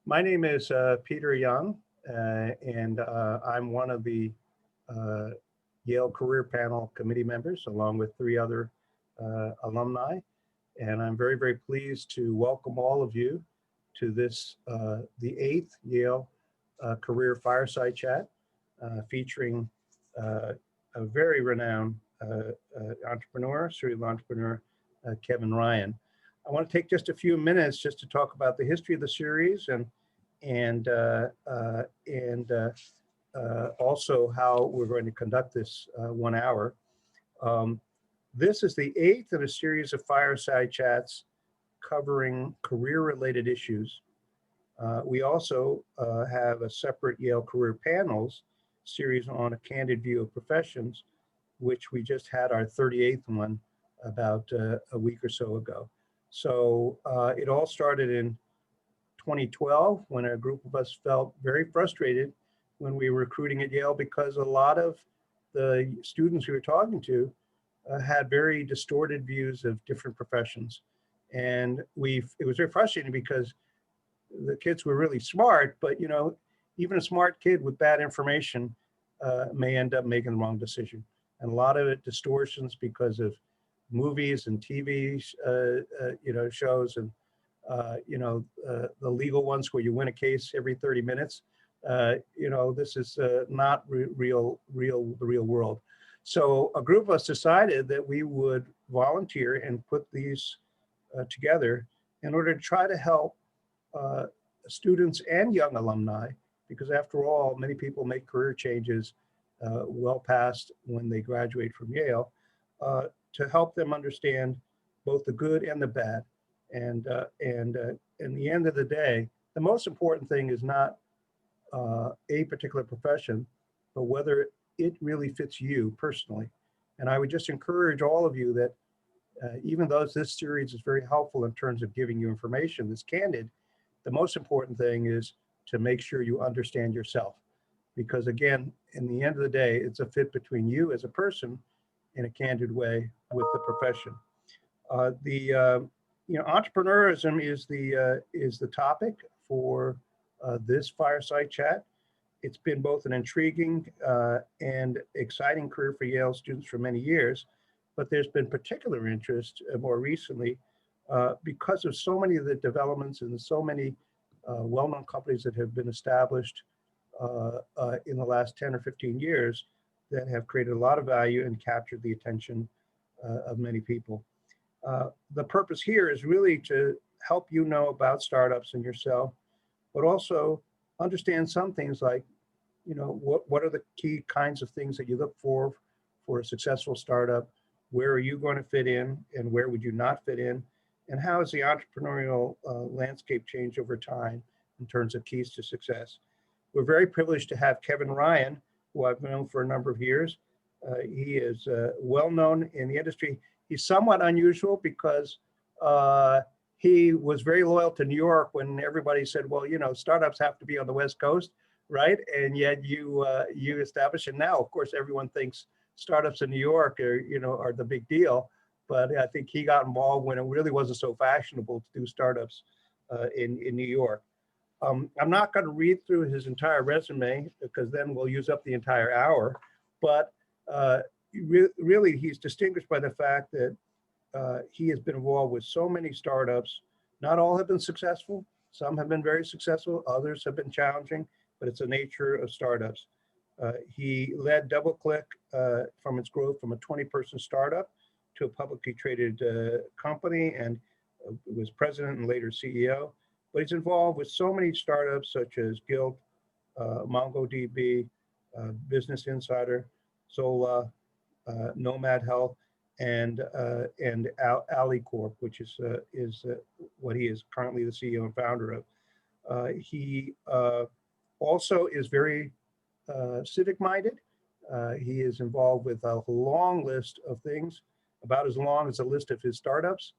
My name is Peter Young, and I'm one of the uh, Yale Career Panel committee members, along with three other alumni. And I'm very, very pleased to welcome all of you to this, the eighth Yale Career Fireside Chat, featuring a very renowned entrepreneur, serial entrepreneur, Kevin Ryan. I want to take just a few minutes just to talk about the history of the series and also how we're going to conduct this 1 hour. This is the eighth in a series of fireside chats covering career-related issues. We also have a separate Yale Career Panels series on a candid view of professions, which we just had our 38th one about a week or so ago. So it all started in 2012 when a group of us felt very frustrated when we were recruiting at Yale because a lot of the students we were talking to had very distorted views of different professions. And it was very frustrating because the kids were really smart, but even a smart kid with bad information may end up making the wrong decision. And a lot of it distortions because of movies and TV, shows and the legal ones where you win a case every 30 minutes. This is not the real world. So a group of us decided that we would volunteer and put these together in order to try to help students and young alumni, because after all, many people make career changes well past when they graduate from Yale, to help them understand both the good and the bad. And in the end of the day, the most important thing is not a particular profession, but whether it really fits you personally. And I would just encourage all of you that even though this series is very helpful in terms of giving you information that's candid, the most important thing is to make sure you understand yourself. Because again, in the end of the day, it's a fit between you as a person in a candid way with the profession. Entrepreneurism is the topic for this fireside chat. It's been both an intriguing and exciting career for Yale students for many years, but there's been particular interest more recently because of so many of the developments and so many well-known companies that have been established in the last 10 or 15 years that have created a lot of value and captured the attention of many people. The purpose here is really to help you know about startups and yourself, but also understand some things like, what are the key kinds of things that you look for a successful startup? Where are you going to fit in and where would you not fit in? And how has the entrepreneurial landscape changed over time in terms of keys to success? We're very privileged to have Kevin Ryan, who I've known for a number of years. He is well known in the industry. He's somewhat unusual because he was very loyal to New York when everybody said, well, startups have to be on the West Coast, right? And yet you established, and now, of course, everyone thinks startups in New York are the big deal. But I think he got involved when it really wasn't so fashionable to do startups in New York. I'm not going to read through his entire resume because then we'll use up the entire hour. But really, he's distinguished by the fact that he has been involved with so many startups. Not all have been successful. Some have been very successful. Others have been challenging, but it's the nature of startups. He led DoubleClick from its growth from a 20-person startup to a publicly traded company, and was president and later CEO. But he's involved with so many startups such as Guild, MongoDB, Business Insider, Zola, Nomad Health, and AliCorp, which is what he is currently the CEO and founder of. He also is very civic-minded. He is involved with a long list of things, about as long as a list of his startups,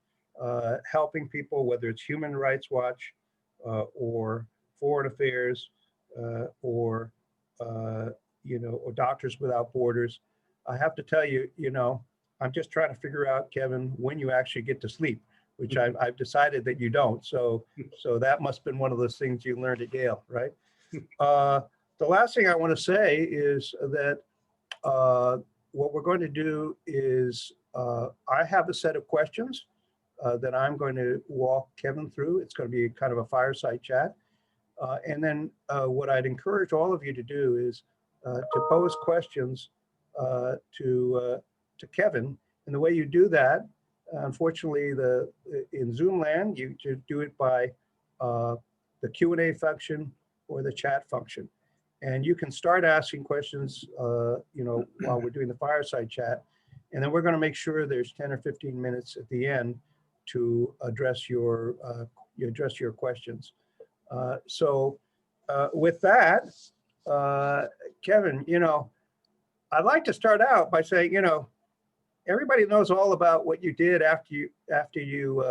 helping people, whether it's Human Rights Watch or Foreign Affairs or Doctors Without Borders. I have to tell you, I'm just trying to figure out, Kevin, when you actually get to sleep, which I've decided that you don't. So that must have been one of those things you learned at Yale, right? The last thing I want to say is that what we're going to do is I have a set of questions that I'm going to walk Kevin through. It's going to be kind of a fireside chat. And then what I'd encourage all of you to do is to pose questions to Kevin. And the way you do that, unfortunately, in Zoom land, you do it by the Q&A function or the chat function. And you can start asking questions, while we're doing the fireside chat. And then we're going to make sure there's 10 or 15 minutes at the end to address your questions. So with that, Kevin, I'd like to start out by saying, everybody knows all about what you did after you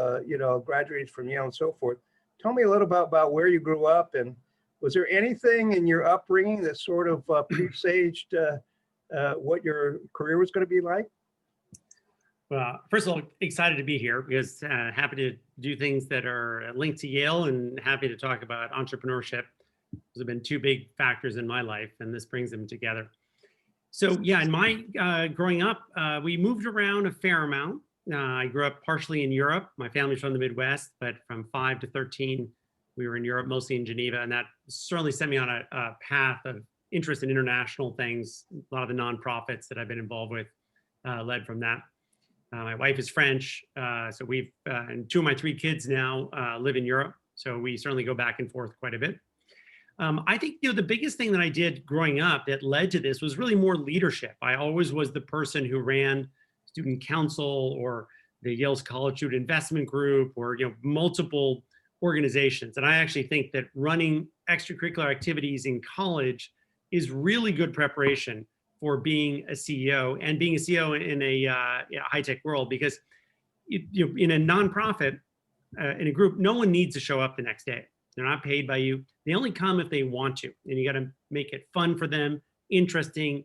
graduated from Yale and so forth. Tell me a little about where you grew up, and was there anything in your upbringing that sort of presaged what your career was going to be like? Well, first of all, excited to be here because happy to do things that are linked to Yale, and happy to talk about entrepreneurship. Those have been two big factors in my life, and this brings them together. So yeah, in my growing up, we moved around a fair amount. I grew up partially in Europe. My family's from the Midwest, but from 5 to 13, we were in Europe, mostly in Geneva, and that certainly sent me on a path of interest in international things. A lot of the nonprofits that I've been involved with led from that. My wife is French, so we've, and 2 of my 3 kids now live in Europe, so we certainly go back and forth quite a bit. I think, the biggest thing that I did growing up that led to this was really more leadership. I always was the person who ran student council or the Yale's College Student Investment Group, or, multiple organizations. And I actually think that running extracurricular activities in college is really good preparation for being a CEO, and being a CEO in a high-tech world, because in a nonprofit, in a group, no one needs to show up the next day. They're not paid by you. They only come if they want to, and you got to make it fun for them, interesting.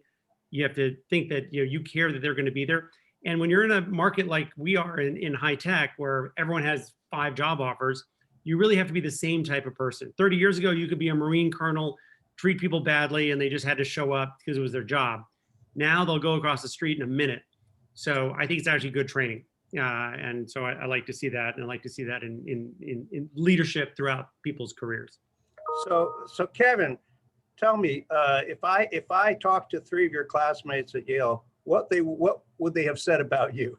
You have to think that you care that they're going to be there. And when you're in a market like we are in high tech, where everyone has 5 job offers, you really have to be the same type of person. 30 years ago, you could be a Marine colonel, treat people badly, and they just had to show up because it was their job. Now they'll go across the street in a minute. So I think it's actually good training. And so I like to see that, and I like to see that in leadership throughout people's careers. So Kevin, tell me, if I talk to 3 of your classmates at Yale, what would they have said about you?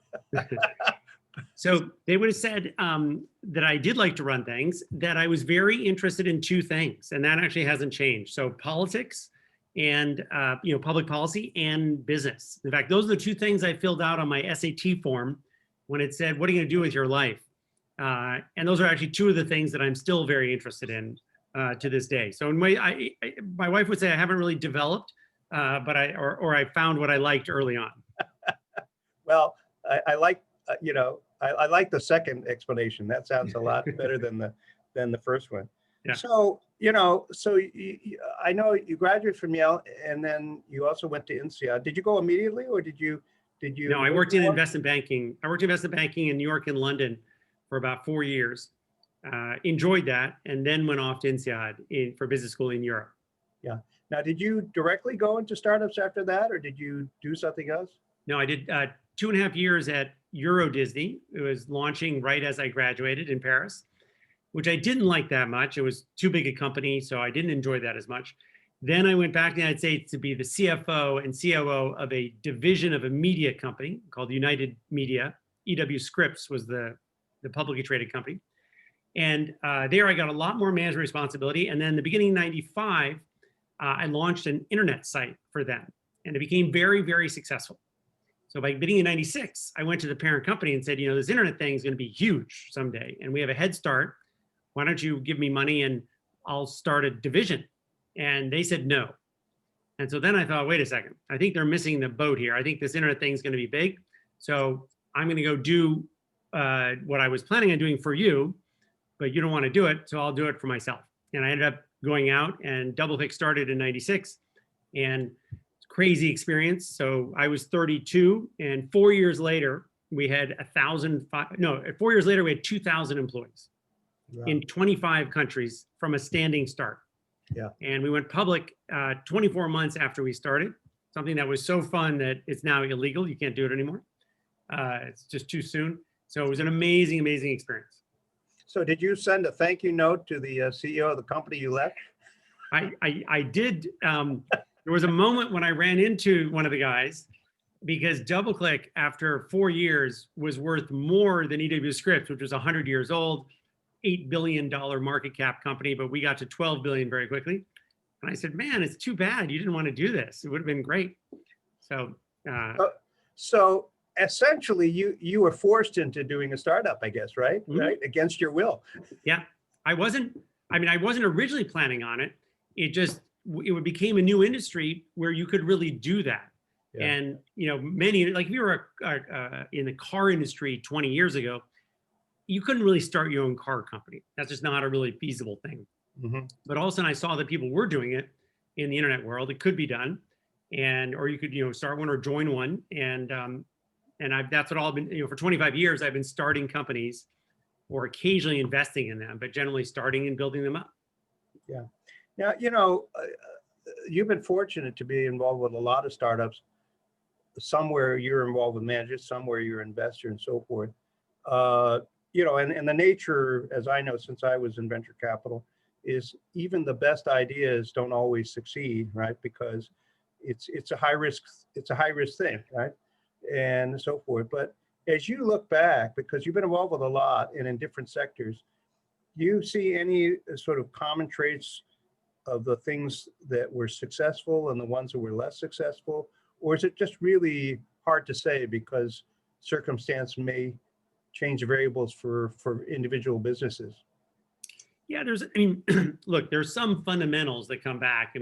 So they would have said that I did like to run things, that I was very interested in 2 things, and that actually hasn't changed. So politics and public policy and business. In fact, those are the 2 things I filled out on my SAT form when it said, what are you going to do with your life? And those are actually 2 of the things that I'm still very interested in to this day. So in a way, my wife would say I haven't really developed, but I found what I liked early on. Well, I like I like the second explanation. That sounds a lot better than the first one. Yeah. So I know you graduated from Yale, and then you also went to INSEAD. Did you go immediately, or did you? No, I worked in investment banking. I worked in investment banking in New York and London for about 4 years. Enjoyed that, and then went off to INSEAD for business school in Europe. Yeah. Now, did you directly go into startups after that, or did you do something else? No, I did 2.5 years at Euro Disney. It was launching right as I graduated in Paris, which I didn't like that much. It was too big a company, so I didn't enjoy that as much. Then I went back to the United States to be the CFO and COO of a division of a media company called United Media. EW Scripps was the publicly traded company. And there I got a lot more management responsibility. And then the beginning of '95, I launched an internet site for them. And it became very, very successful. So by beginning of '96, I went to the parent company and said, this internet thing is going to be huge someday. And we have a head start. Why don't you give me money and I'll start a division? And they said no. And so then I thought, wait a second, I think they're missing the boat here. I think this internet thing is going to be big. So I'm going to go do what I was planning on doing for you, but you don't want to do it. So I'll do it for myself. And I ended up going out, and DoubleClick started in '96, and it's a crazy experience. So I was 32, and 4 years later, we had 4 years later, we had 2,000 employees in 25 countries from a standing start. Yeah. And we went public 24 months after we started, something that was so fun that it's now illegal. You can't do it anymore. It's just too soon. So it was an amazing, amazing experience. So did you send a thank you note to the CEO of the company you left? I did. There was a moment when I ran into one of the guys because DoubleClick, after 4 years, was worth more than EW Scripts, which was 100 years old, $8 billion market cap company, but we got to 12 billion very quickly. And I said, man, it's too bad you didn't want to do this. It would have been great. So, so essentially you were forced into doing a startup, I guess, right? Mm-hmm. Right? Against your will. Yeah, I wasn't originally planning on it. It became a new industry where you could really do that. Yeah. And, many, like if you were in the car industry 20 years ago, you couldn't really start your own car company. That's just not a really feasible thing. Mm-hmm. But all of a sudden I saw that people were doing it in the internet world. It could be done. Or you could, start one or join one. And that's what I've been, for 25 years, I've been starting companies or occasionally investing in them, but generally starting and building them up. Yeah. Now, you've been fortunate to be involved with a lot of startups. Somewhere you're involved with managers, somewhere you're an investor and so forth. And the nature, as I know, since I was in venture capital, is even the best ideas don't always succeed, right? Because it's a high risk thing, right? And so forth. But as you look back, because you've been involved with a lot and in different sectors, do you see any sort of common traits of the things that were successful and the ones that were less successful? Or is it just really hard to say because circumstance may change the variables for individual businesses? Yeah, look, there's some fundamentals that come back.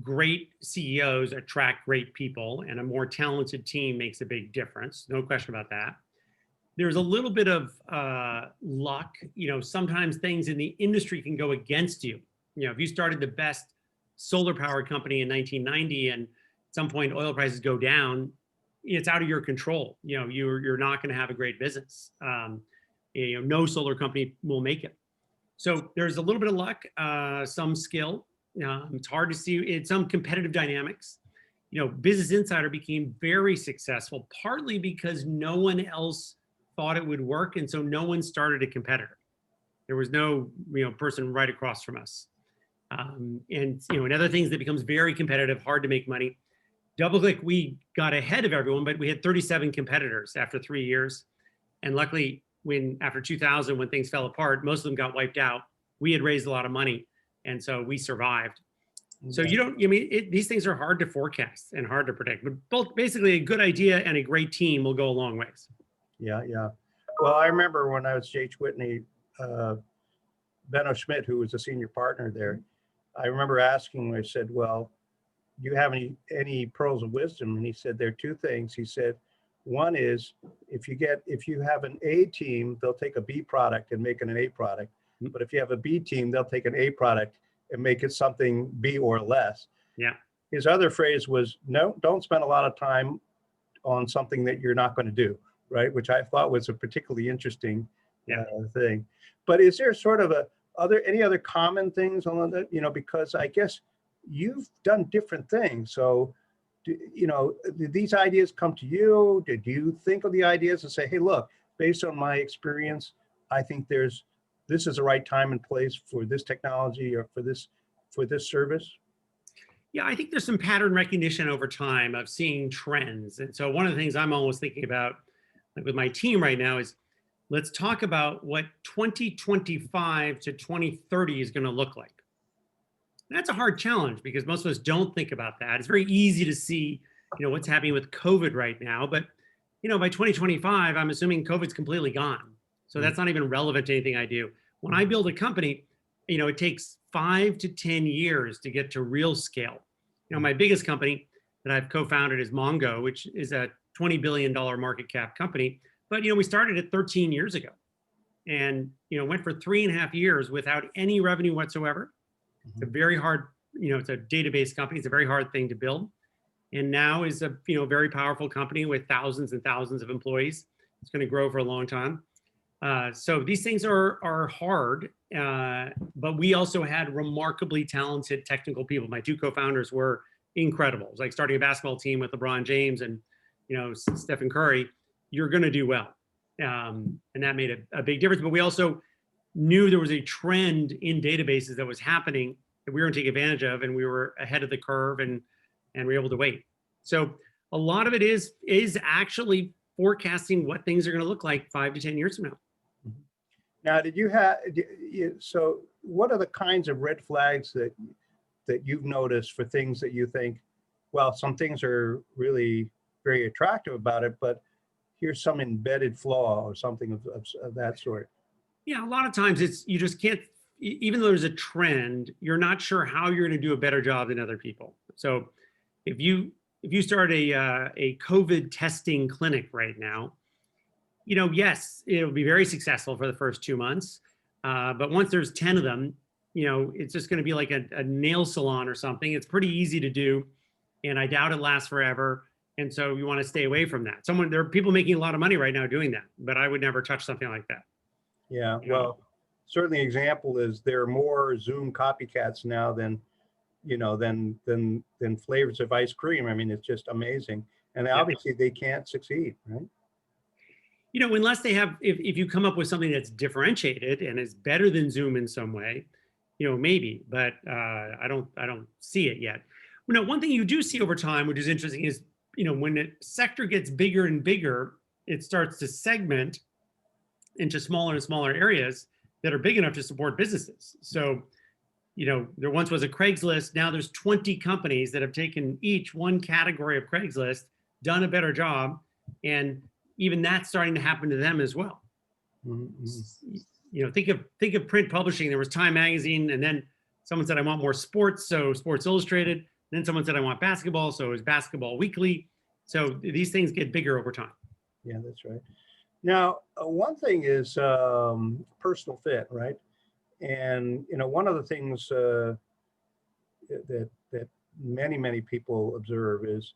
Great CEOs attract great people, and a more talented team makes a big difference. No question about that. There's a little bit of luck. Sometimes things in the industry can go against you. If you started the best solar power company in 1990 and at some point oil prices go down, it's out of your control. You're not going to have a great business. No solar company will make it. So there's a little bit of luck, some skill. It's hard to see in some competitive dynamics. Business Insider became very successful, partly because no one else thought it would work, and so no one started a competitor. There was no person right across from us. And other things that becomes very competitive, hard to make money. DoubleClick, we got ahead of everyone, but we had 37 competitors after 3 years. And luckily, after 2000, when things fell apart, most of them got wiped out. We had raised a lot of money, and so we survived. So these things are hard to forecast and hard to predict, but both basically a good idea and a great team will go a long ways. Yeah. Well, I remember when I was J.H. Whitney, Benno Schmidt, who was a senior partner there, I remember asking him, I said, well, do you have any pearls of wisdom? And he said, there are two things. He said, one is if you have an A team, they'll take a B product and make it an A product. But if you have a B team, they'll take an A product and make it something B or less. Yeah. His other phrase was, no, don't spend a lot of time on something that you're not going to do, right? Which I thought was a particularly interesting thing. But is there sort of any other common things on that? Because I guess you've done different things. So, did these ideas come to you? Did you think of the ideas and say, hey, look, based on my experience, I think this is the right time and place for this technology or for this service? Yeah, I think there's some pattern recognition over time of seeing trends. And so one of the things I'm always thinking about, like with my team right now, is let's talk about what 2025 to 2030 is going to look like. And that's a hard challenge because most of us don't think about that. It's very easy to see, what's happening with COVID right now. But, by 2025, I'm assuming COVID's completely gone. So that's not even relevant to anything I do. When I build a company, it takes 5 to 10 years to get to real scale. My biggest company that I've co-founded is Mongo, which is a $20 billion market cap company. But, we started it 13 years ago and, went for 3.5 years without any revenue whatsoever. It's a very hard, it's a database company. It's a very hard thing to build. and now is a very powerful company with thousands and thousands of employees. It's going to grow for a long time. So these things are hard, but we also had remarkably talented technical people. My two co-founders were incredible. It was like starting a basketball team with LeBron James and Stephen Curry. You're going to do well, and that made a big difference. But we also knew there was a trend in databases that was happening that we were going to take advantage of, and we were ahead of the curve, and we were able to wait. So a lot of it is actually forecasting what things are going to look like 5 to 10 years from now. Now, so what are the kinds of red flags that you've noticed for things that you think, well, some things are really very attractive about it, but here's some embedded flaw or something of that sort? Yeah, a lot of times you just can't, even though there's a trend, you're not sure how you're going to do a better job than other people. So if you start a COVID testing clinic right now, yes, it'll be very successful for the first 2 months. But once there's 10 of them, it's just going to be like a nail salon or something. It's pretty easy to do, and I doubt it lasts forever. And so you want to stay away from that. There are people making a lot of money right now doing that, but I would never touch something like that. Yeah, well, certainly example is there are more Zoom copycats now than flavors of ice cream. I mean, it's just amazing. And obviously they can't succeed, right? Unless they have, if you come up with something that's differentiated and is better than Zoom in some way, maybe, but I don't see it yet. One thing you do see over time, which is interesting, is, when the sector gets bigger and bigger, it starts to segment into smaller and smaller areas that are big enough to support businesses. So, there once was a Craigslist. Now there's 20 companies that have taken each one category of Craigslist, done a better job, and even that's starting to happen to them as well. Mm-hmm. Think of print publishing. There was Time Magazine, and then someone said, I want more sports, so Sports Illustrated. And then someone said, I want basketball, so it was Basketball Weekly. So these things get bigger over time. Yeah, that's right. Now, one thing is personal fit, right? And one of the things that many people observe is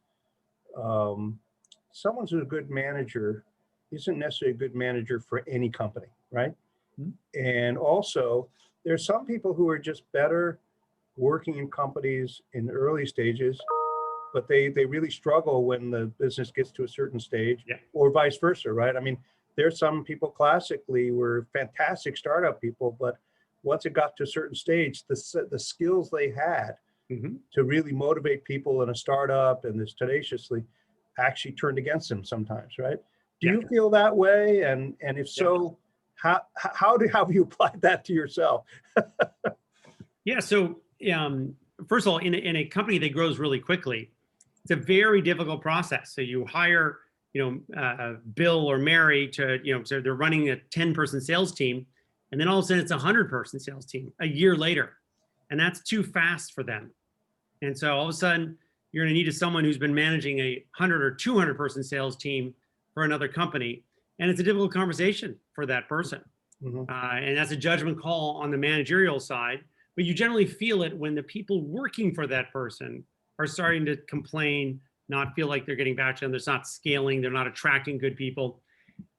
someone who's a good manager isn't necessarily a good manager for any company, right? Mm-hmm. And also, there's some people who are just better working in companies in the early stages, but they really struggle when the business gets to a certain stage, or vice versa, right? I mean, there's some people classically were fantastic startup people, but once it got to a certain stage, the skills they had to really motivate people in a startup and this tenaciously actually turned against them sometimes, right? Do you feel that way? And if so, how have you applied that to yourself? Yeah. So first of all, in a company that grows really quickly, it's a very difficult process. So you hire, Bill or Mary to, so they're running a 10-person sales team, and then all of a sudden it's a 100-person sales team a year later, and that's too fast for them. And so all of a sudden you're going to need someone who's been managing a 100 or 200-person sales team for another company, and it's a difficult conversation for that person. Mm-hmm. And that's a judgment call on the managerial side. But you generally feel it when the people working for that person are starting to complain, not feel like they're getting back to them. They're not scaling. They're not attracting good people.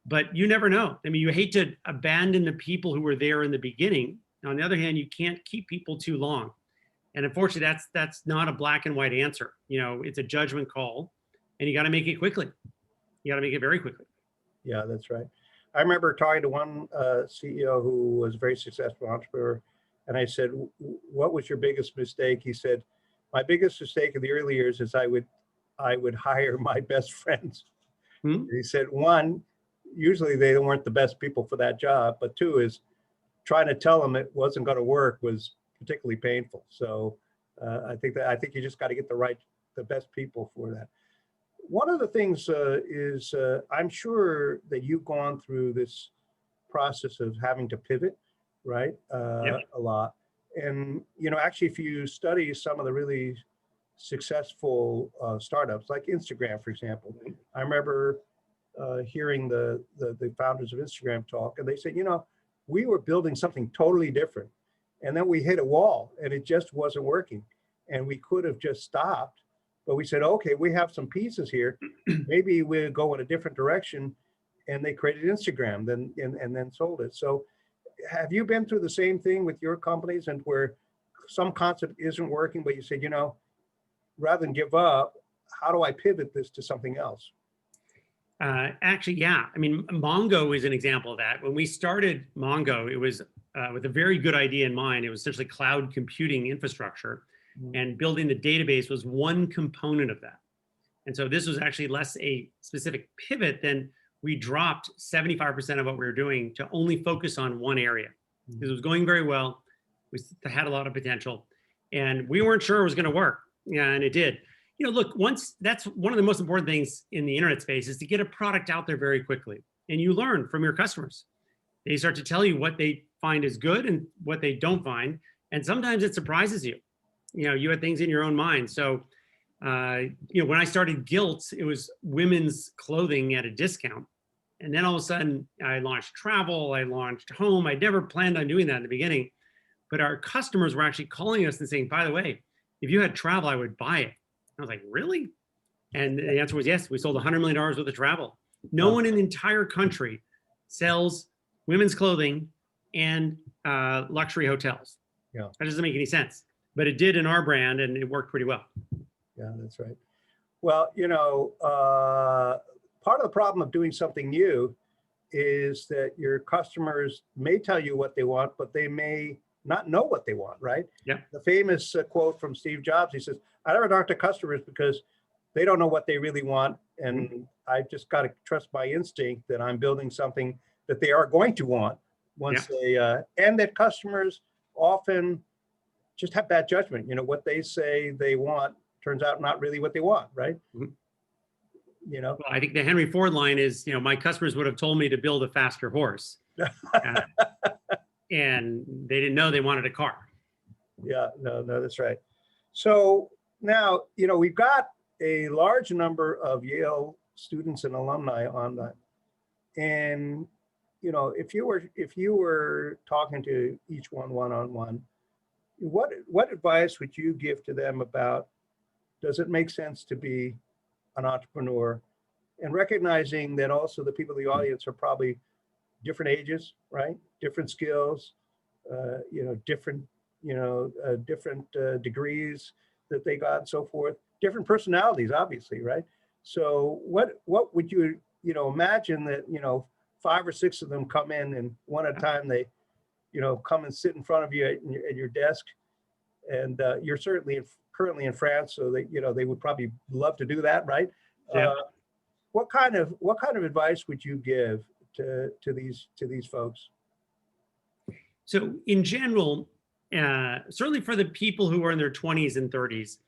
But you never know. I mean, you hate to abandon the people who were there in the beginning. On the other hand, you can't keep people too long. And unfortunately, that's not a black and white answer. It's a judgment call, and you got to make it quickly. You got to make it very quickly. Yeah, that's right. I remember talking to one CEO who was a very successful entrepreneur, and I said, "What was your biggest mistake?" He said, "My biggest mistake in the early years is I would hire my best friends." Hmm? He said, one, usually they weren't the best people for that job, but two is trying to tell them it wasn't going to work was particularly painful. So I think you just got to get the best people for that. One of the things is I'm sure that you've gone through this process of having to pivot, right? A lot. And, actually, if you study some of the really successful startups, like Instagram, for example, I remember hearing the founders of Instagram talk, and they said, we were building something totally different. And then we hit a wall and it just wasn't working. And we could have just stopped, but we said, okay, we have some pieces here. Maybe we'll go in a different direction. And they created Instagram, and then sold it. So have you been through the same thing with your companies, and where some concept isn't working, but you said, rather than give up, how do I pivot this to something else? Actually, yeah. I mean, Mongo is an example of that. When we started Mongo, it was with a very good idea in mind. It was essentially cloud computing infrastructure, and building the database was one component of that. And so this was actually less a specific pivot than we dropped 75% of what we were doing to only focus on one area. Because it was going very well. We had a lot of potential, and we weren't sure it was going to work. Yeah, and it did. Look, that's one of the most important things in the internet space, is to get a product out there very quickly. And you learn from your customers. They start to tell you what they find is good and what they don't find. And sometimes it surprises you. You had things in your own mind. So, when I started Gilt, it was women's clothing at a discount. And then all of a sudden I launched travel, I launched home. I never planned on doing that in the beginning, but our customers were actually calling us and saying, by the way, if you had travel, I would buy it. I was like, really? And the answer was yes. We sold $100 million worth of travel. No one in the entire country sells women's clothing and luxury hotels. Yeah. That doesn't make any sense, but it did in our brand, and it worked pretty well. Yeah, that's right. Well, part of the problem of doing something new is that your customers may tell you what they want, but they may not know what they want, right? Yeah. The famous quote from Steve Jobs, he says, I never talk to customers because they don't know what they really want. And I just got to trust my instinct that I'm building something that they are going to want once they, and that customers often just have bad judgment. What they say they want turns out not really what they want, right? Well, I think the Henry Ford line is, my customers would have told me to build a faster horse. And they didn't know they wanted a car. Yeah, no, that's right. So now, we've got a large number of Yale students and alumni online. And, if you were talking to each one-on-one, what advice would you give to them about, does it make sense to be an entrepreneur? And recognizing that also the people in the audience are probably different ages, right? Different skills, different degrees that they got and so forth, different personalities, obviously, right? So what would you, imagine that, 5 or 6 of them come in, and one at a time they, come and sit in front of you at your desk, and you're certainly currently in France, so they would probably love to do that, right? Yeah. What kind of advice would you give to these folks? So in general, certainly for the people who are in their 20s and 30s,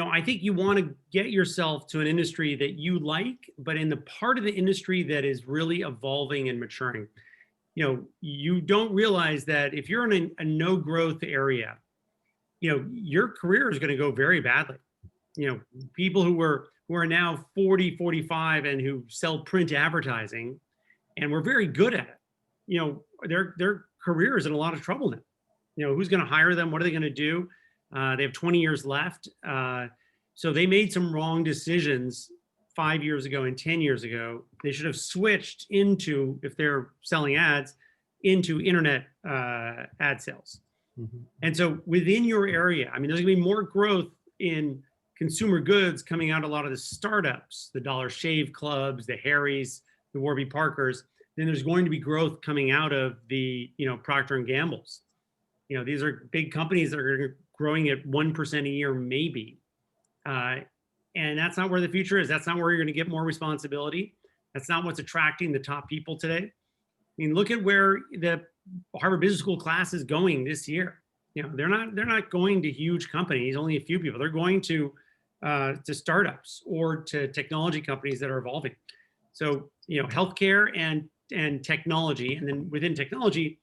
I think you want to get yourself to an industry that you like, but in the part of the industry that is really evolving and maturing. You don't realize that if you're in a no growth area, your career is going to go very badly. People who are now 40, 45 and who sell print advertising and were very good at it, their career is in a lot of trouble now. Who's going to hire them? What are they going to do? They have 20 years left. So they made some wrong decisions 5 years ago and 10 years ago. They should have switched into, if they're selling ads, into internet ad sales. And so within your area, there's going to be more growth in consumer goods coming out of a lot of the startups, the Dollar Shave Clubs, the Harrys, the Warby Parkers. Then there's going to be growth coming out of the, Procter and Gamble's. These are big companies that are growing at 1% a year, maybe. And that's not where the future is. That's not where you're going to get more responsibility. That's not what's attracting the top people today. Look at where the Harvard Business School class is going this year. They're not going to huge companies, only a few people. They're going to startups or to technology companies that are evolving. So, healthcare and technology, and then within technology,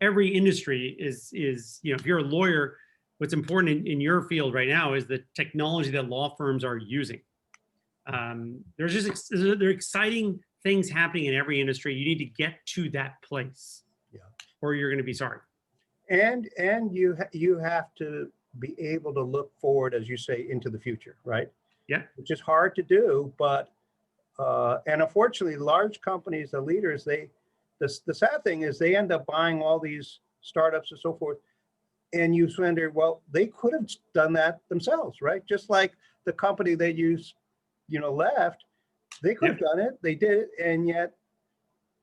every industry is if you're a lawyer, what's important in your field right now is the technology that law firms are using. There are exciting things happening in every industry. You need to get to that place, or you're going to be sorry. And you have to be able to look forward, as you say, into the future, right? Yeah. which is hard to do. But and unfortunately, large companies, the leaders, the sad thing is they end up buying all these startups and so forth. And you wonder, well, they could have done that themselves, right? Just like the company that left, they could have done it. They did it, and yet,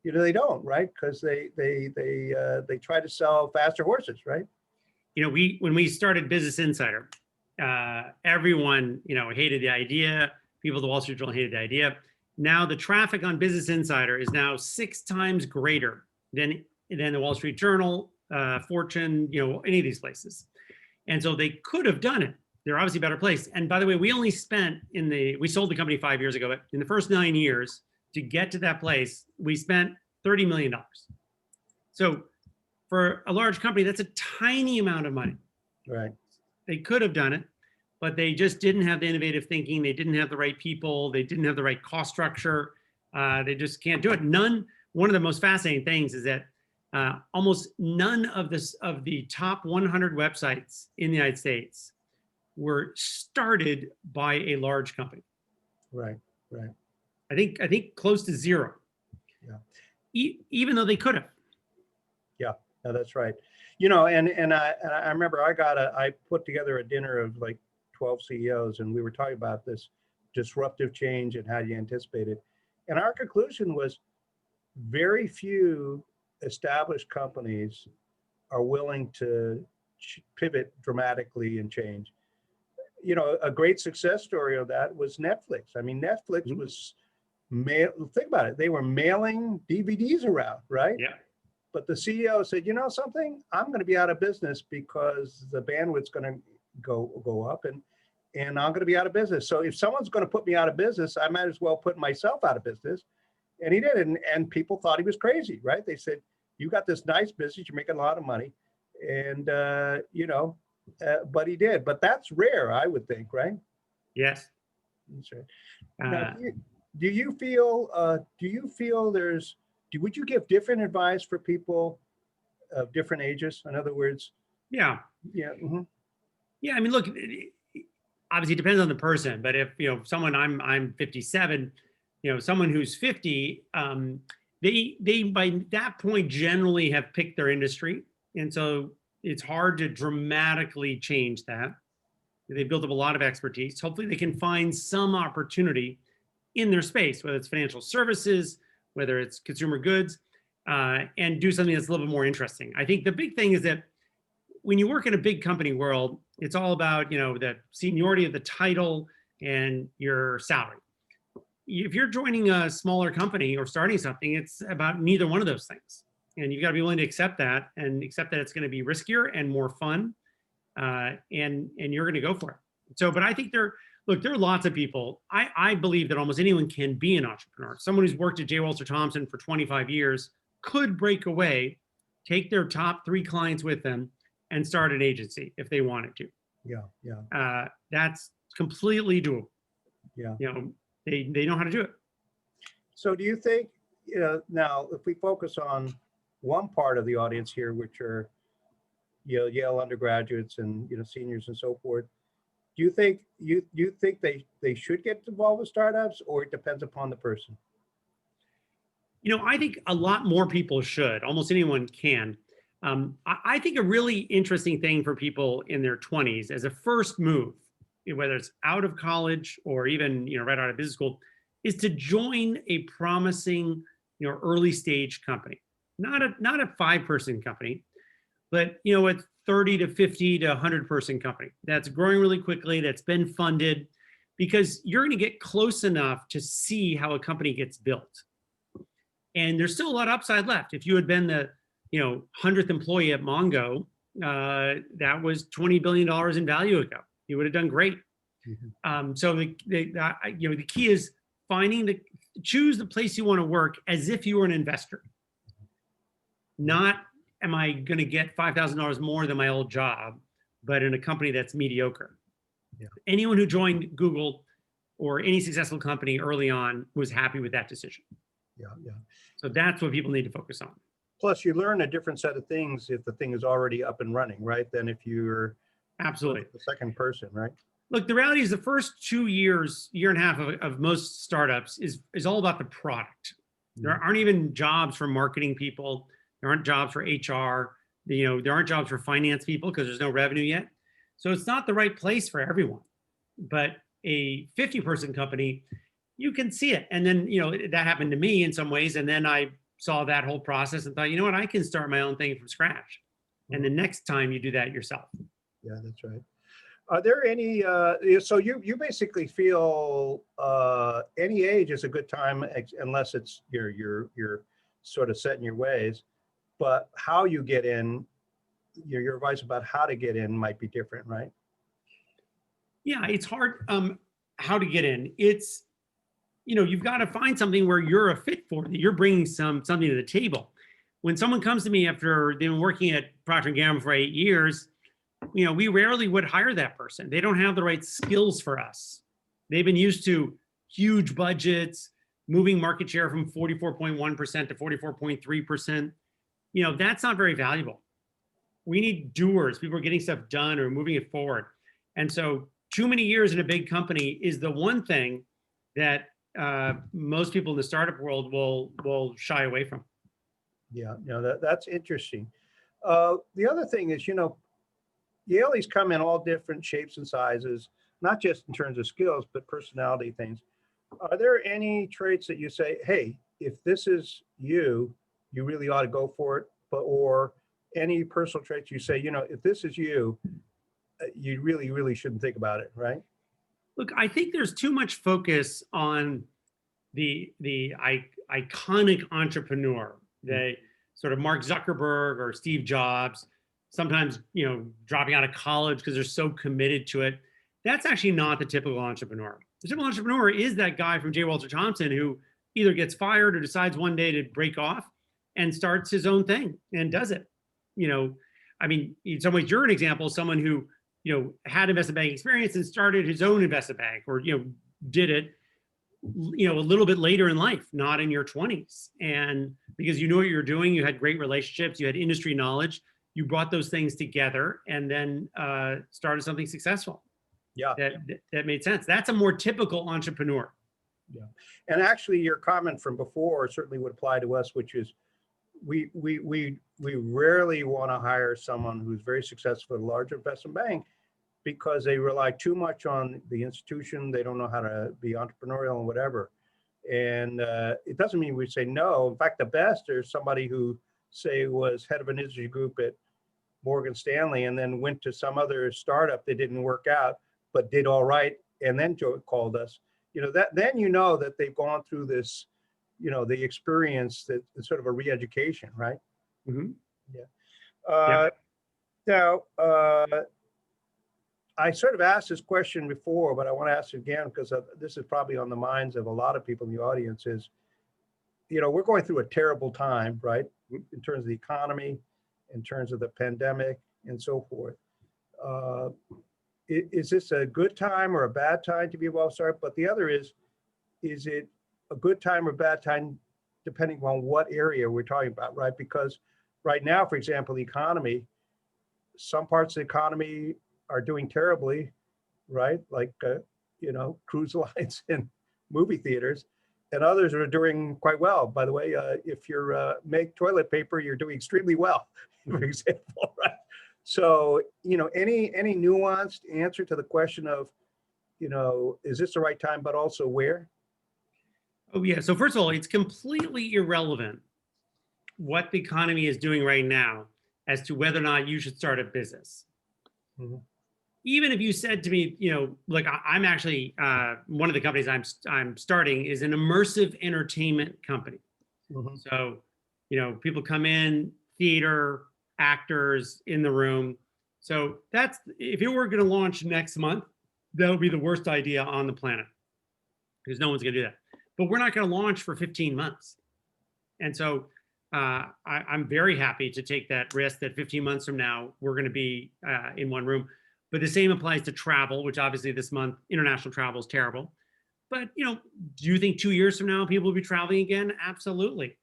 they don't, right? Because they try to sell faster horses, right? When we started Business Insider, everyone, hated the idea. People at the Wall Street Journal hated the idea. Now the traffic on Business Insider is now 6 times greater than the Wall Street Journal, Fortune, any of these places. And so they could have done it. They're obviously a better place. And by the way, we only spent we sold the company 5 years ago, but in the first 9 years to get to that place, we spent $30 million. So for a large company, that's a tiny amount of money. Right. They could have done it, but they just didn't have the innovative thinking. They didn't have the right people. They didn't have the right cost structure. They just can't do it. One of the most fascinating things is that almost none of the top 100 websites in the United States were started by a large company. Right. Right. I think close to zero. Yeah. Even though they could have. Yeah. No, that's right. And I remember I put together a dinner of like 12 CEOs, and we were talking about this disruptive change and how do you anticipate it. And our conclusion was very few established companies are willing to pivot dramatically and change. A great success story of that was Netflix. I mean, Netflix was think about it. They were mailing DVDs around, right? Yeah. But the CEO said, something, I'm going to be out of business because the bandwidth's going to go up and I'm going to be out of business. So if someone's going to put me out of business, I might as well put myself out of business. And he did. And people thought he was crazy, right? They said, you got this nice business, you're making a lot of money. And, but he did. But that's rare, I would think, right? Yes. That's right. Now, do you feel would you give different advice for people of different ages? In other words, yeah. Mm-hmm. Yeah. I mean, look, obviously it depends on the person, but if, someone I'm 57, someone who's 50, they by that point generally have picked their industry. And so it's hard to dramatically change that. They built up a lot of expertise. Hopefully they can find some opportunity in their space, whether it's financial services, whether it's consumer goods, and do something that's a little bit more interesting. I think the big thing is that when you work in a big company world, it's all about, the seniority of the title and your salary. If you're joining a smaller company or starting something, it's about neither one of those things. And you've got to be willing to accept that and accept that it's going to be riskier and more fun. And you're going to go for it. So, but I think there are lots of people. I believe that almost anyone can be an entrepreneur. Someone who's worked at J. Walter Thompson for 25 years could break away, take their top 3 clients with them, and start an agency if they wanted to. Yeah. That's completely doable. Yeah. They know how to do it. So do you think, now if we focus on one part of the audience here, which are Yale undergraduates and seniors and so forth, do you think they should get involved with startups, or it depends upon the person? I think a lot more people should. Almost anyone can. I think a really interesting thing for people in their 20s as a first move, whether it's out of college or even right out of business school, is to join a promising early stage company, not a 5-person company, but a 30 to 50 to 100-person company that's growing really quickly, that's been funded, because you're going to get close enough to see how a company gets built. And there's still a lot of upside left. If you had been the 100th employee at Mongo, that was $20 billion in value ago. You would have done great. Mm-hmm. So the key is choose the place you want to work as if you were an investor. Not, am I going to get $5,000 more than my old job, but in a company that's mediocre. Yeah. Anyone who joined Google or any successful company early on was happy with that decision. Yeah. So that's what people need to focus on. Plus, you learn a different set of things if the thing is already up and running, right? Than if you're absolutely the second person, right? Look, the reality is the first 2 years, year and a half of most startups is all about the product. There aren't even jobs for marketing people. There aren't jobs for HR. There aren't jobs for finance people because there's no revenue yet. So it's not the right place for everyone. But a 50-person company, you can see it. And then, that happened to me in some ways. And then I saw that whole process and thought, you know what, I can start my own thing from scratch. And the next time you do that yourself. Yeah, that's right. Are there any, so you basically feel any age is a good time, unless it's you're sort of set in your ways, but how you get in, your advice about how to get in might be different, right? Yeah, it's hard how to get in. It's, you've got to find something where you're a fit for, that you're bringing something to the table. When someone comes to me after they've been working at Procter & Gamble for 8 years, we rarely would hire that person. They don't have the right skills for us. They've been used to huge budgets, moving market share from 44.1% to 44.3%. That's not very valuable. We need doers. People are getting stuff done or moving it forward. And so too many years in a big company is the one thing that most people in the startup world will shy away from. Yeah, that's interesting. The other thing is, Yale's come in all different shapes and sizes, not just in terms of skills, but personality things. Are there any traits that you say, hey, if this is you really ought to go for it, or any personal traits you say, if this is you, you really, really shouldn't think about it, right? Look, I think there's too much focus on the iconic entrepreneur, the sort of Mark Zuckerberg or Steve Jobs, sometimes, dropping out of college because they're so committed to it. That's actually not the typical entrepreneur. The typical entrepreneur is that guy from J. Walter Thompson who either gets fired or decides one day to break off and starts his own thing and does it. In some ways, you're an example of someone who, had investment banking experience and started his own investment bank, or, did it, a little bit later in life, not in your 20s. And because you know what you're doing, you had great relationships, you had industry knowledge, you brought those things together and then started something successful. Yeah, that made sense. That's a more typical entrepreneur. Yeah, and actually, your comment from before certainly would apply to us, which is we rarely want to hire someone who's very successful at a large investment bank because they rely too much on the institution. They don't know how to be entrepreneurial and whatever. And it doesn't mean we say no. In fact, the best is somebody who, say, was head of an industry group at Morgan Stanley and then went to some other startup that didn't work out, but did all right, and then called us. Then that they've gone through this, the experience that is sort of a re-education, right? Mm-hmm. Yeah. Now, I sort of asked this question before, but I want to ask it again because this is probably on the minds of a lot of people in the audience is, we're going through a terrible time, right? In terms of the economy, in terms of the pandemic and so forth. Is this a good time or a bad time to be involved? Sorry, but the other is it a good time or bad time depending on what area we're talking about, right? Because right now, for example, the economy, some parts of the economy are doing terribly, right? Like, cruise lines and movie theaters, and others are doing quite well. By the way, if you're make toilet paper, you're doing extremely well, for example, right? So, any nuanced answer to the question of, is this the right time, but also where? Oh, yeah. So first of all, it's completely irrelevant what the economy is doing right now as to whether or not you should start a business. Mm-hmm. Even if you said to me, like I'm actually, one of the companies I'm starting is an immersive entertainment company. Mm-hmm. So, people come in, theater, actors in the room. So that's, if it were going to launch next month, that would be the worst idea on the planet because no one's going to do that. But we're not going to launch for 15 months. And so I'm very happy to take that risk that 15 months from now, we're going to be in one room. But the same applies to travel, which obviously this month, international travel is terrible. But, do you think 2 years from now, people will be traveling again? Absolutely.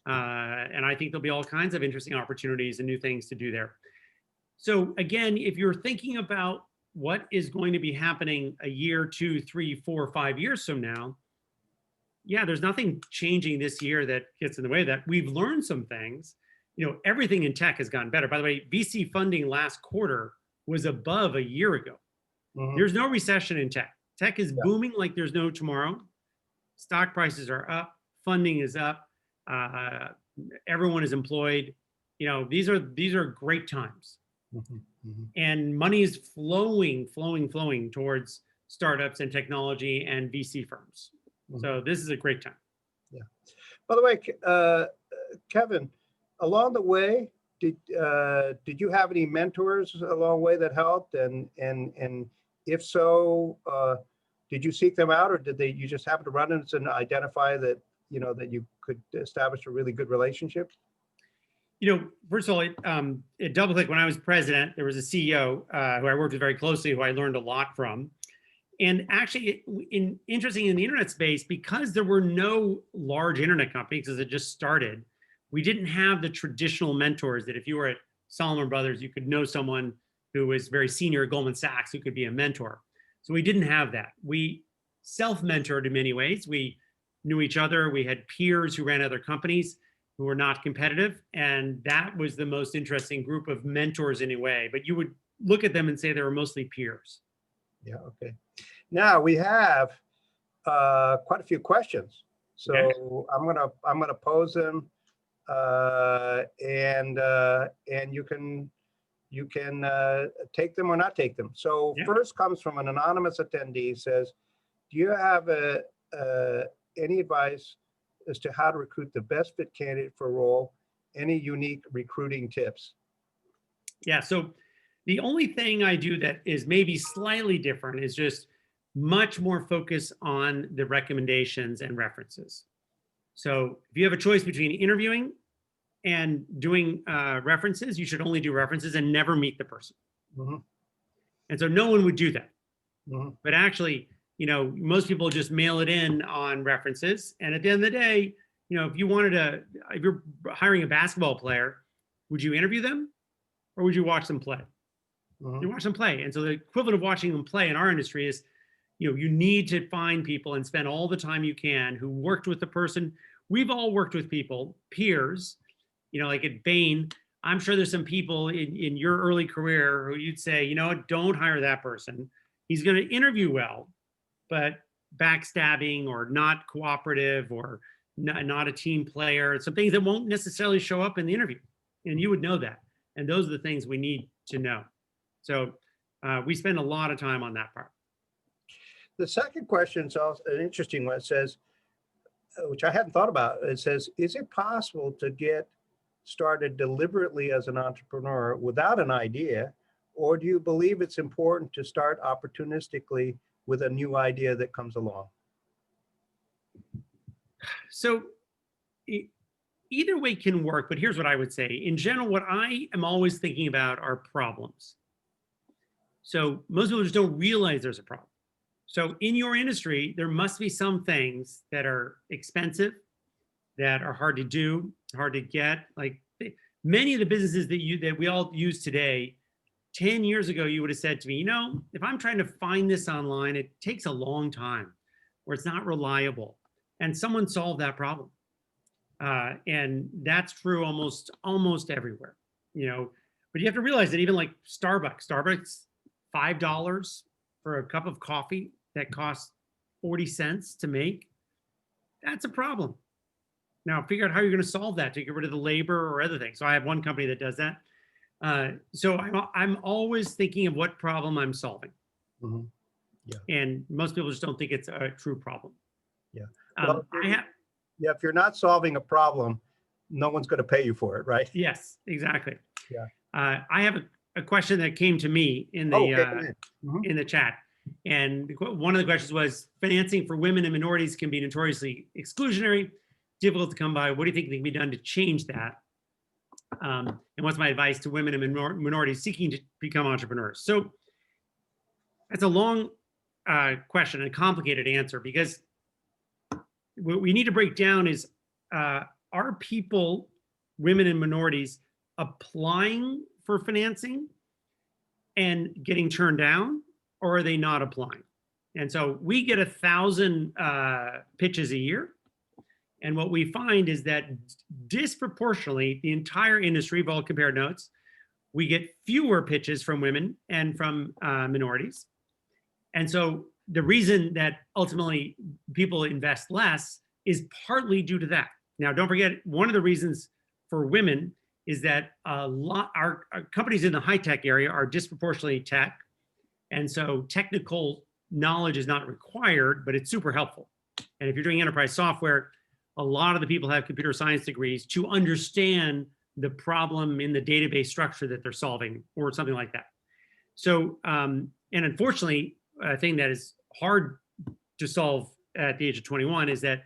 And I think there'll be all kinds of interesting opportunities and new things to do there. So again, if you're thinking about what is going to be happening a year, 2, 3, 4, 5 years from now, yeah, there's nothing changing this year that gets in the way of that. We've learned some things. Everything in tech has gotten better. By the way, VC funding last quarter was above a year ago. There's no recession in tech. Tech is booming like there's no tomorrow. Stock prices are up, funding is up, everyone is employed. These are great times. And money is flowing towards startups and technology and VC firms. So this is a great time. Yeah. By the way, Kevin, along the way, did you have any mentors along the way that helped? And if so, did you seek them out, or did you just happen to run into and identify that that you could establish a really good relationship? First of all, at DoubleClick, when I was president, there was a CEO who I worked with very closely, who I learned a lot from. And actually, interesting in the internet space, because there were no large internet companies, as it just started, we didn't have the traditional mentors that if you were at Salomon Brothers, you could know someone who was very senior at Goldman Sachs who could be a mentor. So we didn't have that. We self-mentored in many ways. We knew each other. We had peers who ran other companies who were not competitive. And that was the most interesting group of mentors in a way. But you would look at them and say they were mostly peers. Yeah, okay. Now we have quite a few questions. So okay. I'm gonna pose them and you can take them or not take them. So first comes from an anonymous attendee, says, do you have any advice as to how to recruit the best fit candidate for a role? Any unique recruiting tips? Yeah, so the only thing I do that is maybe slightly different is just much more focus on the recommendations and references. So if you have a choice between interviewing and doing references, you should only do references and never meet the person. And so no one would do that. But actually, most people just mail it in on references. And at the end of the day, if you're hiring a basketball player, would you interview them or would you watch them play? You watch them play. And so the equivalent of watching them play in our industry is, you need to find people and spend all the time you can who worked with the person. We've all worked with people, peers, like at Bain. I'm sure there's some people in your early career who you'd say, don't hire that person. He's going to interview well, but backstabbing or not cooperative or not a team player, some things that won't necessarily show up in the interview. And you would know that. And those are the things we need to know. So we spend a lot of time on that part. The second question is also an interesting one. It says, which I hadn't thought about, it says, is it possible to get started deliberately as an entrepreneur without an idea, or do you believe it's important to start opportunistically with a new idea that comes along? So either way can work, but here's what I would say. In general, what I am always thinking about are problems. So most people just don't realize there's a problem. So in your industry, there must be some things that are expensive, that are hard to do, hard to get. Like many of the businesses that we all use today, 10 years ago, you would have said to me, if I'm trying to find this online, it takes a long time, or it's not reliable. And someone solved that problem. And that's true almost everywhere, but you have to realize that even like Starbucks, $5 for a cup of coffee that costs 40 cents to make, that's a problem. Now figure out how you're going to solve that to get rid of the labor or other things. So I have one company that does that. So I'm always thinking of what problem I'm solving. Yeah. And most people just don't think it's a true problem. Yeah. Well, if you're not solving a problem, no one's going to pay you for it, right? Yes, exactly. Yeah. I have a question that came to me in the in the chat, and one of the questions was, financing for women and minorities can be notoriously exclusionary, difficult to come by. What do you think can be done to change that? And what's my advice to women and minorities seeking to become entrepreneurs? So that's a long question and a complicated answer, because what we need to break down is, are people, women and minorities, applying for financing? and getting turned down, or are they not applying? And so we get 1,000 pitches a year. And what we find is that disproportionately, the entire industry, Vol compared notes, we get fewer pitches from women and from minorities. And so the reason that ultimately people invest less is partly due to that. Now, don't forget, one of the reasons for women is that our companies in the high tech area are disproportionately tech. And so technical knowledge is not required, but it's super helpful. And if you're doing enterprise software, a lot of the people have computer science degrees to understand the problem in the database structure that they're solving or something like that. So, and unfortunately, a thing that is hard to solve at the age of 21 is that,